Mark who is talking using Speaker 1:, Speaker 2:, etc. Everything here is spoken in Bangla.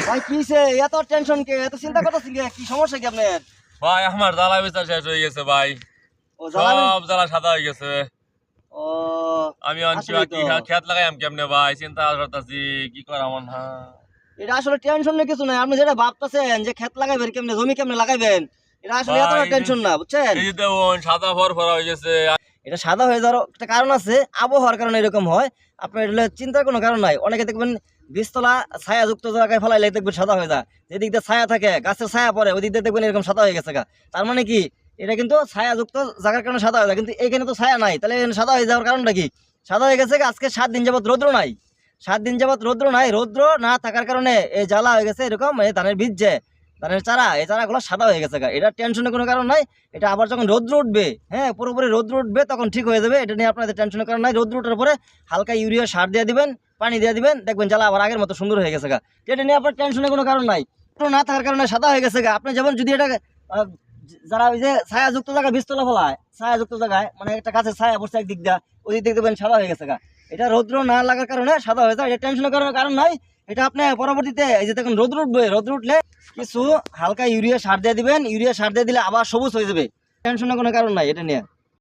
Speaker 1: ভাই কিসে এত টেনশন কে, এত চিন্তা করতেছেন কে? কি সমস্যা কি আপনার?
Speaker 2: ভাই আমার জ্বালা বিচার শেষ হয়ে গেছে ভাই।
Speaker 1: ও জ্বালানি।
Speaker 2: সব জ্বালা সাদা হয়ে গেছে।
Speaker 1: ও
Speaker 2: আমি
Speaker 1: আসলেই তো।
Speaker 2: খেত লাগাইম কেমনে ভাই, চিন্তা করতেছি কি করাম না।
Speaker 1: এটা আসলে টেনশন নেই কিছু নাই, আপনি যেটা ভাবতেছেন যে ক্ষেত লাগাইবেন কেমনে, জমি কেমনে লাগাইবেন, এটা আসলে এতটা
Speaker 2: ভাই
Speaker 1: টেনশন না, বুঝছেন?
Speaker 2: এই যে দেখুন সাদা ফরফরা হয়ে গেছে।
Speaker 1: এটা সাদা হয়ে যাওয়ার একটা কারণ আছে, আবহাওয়ার কারণে এরকম হয়। আপনার এটা চিন্তার কোনো কারণ নাই। অনেকে দেখবেন বীজতলা ছায়াযুক্ত জায়গায় ফেলাইলে দেখবেন সাদা হয়ে যায়, যেদিক দিয়ে ছায়া থাকে, গাছের ছায়া পড়ে, ওই দিক দিয়ে দেখবেন এরকম সাদা হয়ে গেছে গা। তার মানে কি, এটা কিন্তু ছায়াযুক্ত জায়গার কারণে সাদা হয়ে যায়, কিন্তু এখানে তো ছায়া নাই, তাহলে এখানে সাদা হয়ে যাওয়ার কারণটা কি? সাদা হয়ে গেছে আজকে 7 দিন যাবত রৌদ্র নাই। 7 দিন যাবত রৌদ্র নাই, রৌদ্র না থাকার কারণে এই জ্বালা হয়ে গেছে এরকম। এই ধানের বীজ যে ধানের চারা, এই চারাগুলো সাদা হয়ে গেছে গা। এটা টেনশনের কোনো কারণ নাই। এটা আবার যখন রৌদ্র উঠবে, হ্যাঁ পুরোপুরি রৌদ্র উঠবে, তখন ঠিক হয়ে যাবে। এটা নিয়ে আপনাদের টেনশনের কারণ নাই। রৌদ্র উঠার পরে হালকা ইউরিয়া সার দিয়ে দিবেন, পানি দিয়ে দিবেন, দেখবেন জ্বালা আবার আগের মতো সুন্দর হয়ে গেছে গা। এটা নিয়ে আপনার টেনশনের কোনো কারণ নাই। রৌদ্র না থাকার কারণে সাদা হয়ে গেছে গা। আপনি যেমন যদি এটা যারা ওই যে ছায়াযুক্ত জায়গায় বীজতলা ফলায়, ছায়াযুক্ত জায়গায় মানে একটা গাছের ছায়া পড়ছে একদিক দিয়ে, ওই দিক দেখবেন সাদা হয়ে গেছে গা। এটা রৌদ্র না লাগার কারণে সাদা হয়ে যায়, এটা টেনশনের কারণ নাই। এটা আপনি পরবর্তীতে এই যে দেখুন রৌদ্র উঠবে, রৌদ্র উঠলে কিছু হালকা ইউরিয়া সার দিয়ে দিবেন, ইউরিয়া সার দিয়ে দিলে আবার সবুজ হয়ে যাবে। টেনশনের কোনো কারণ নাই এটা নিয়ে।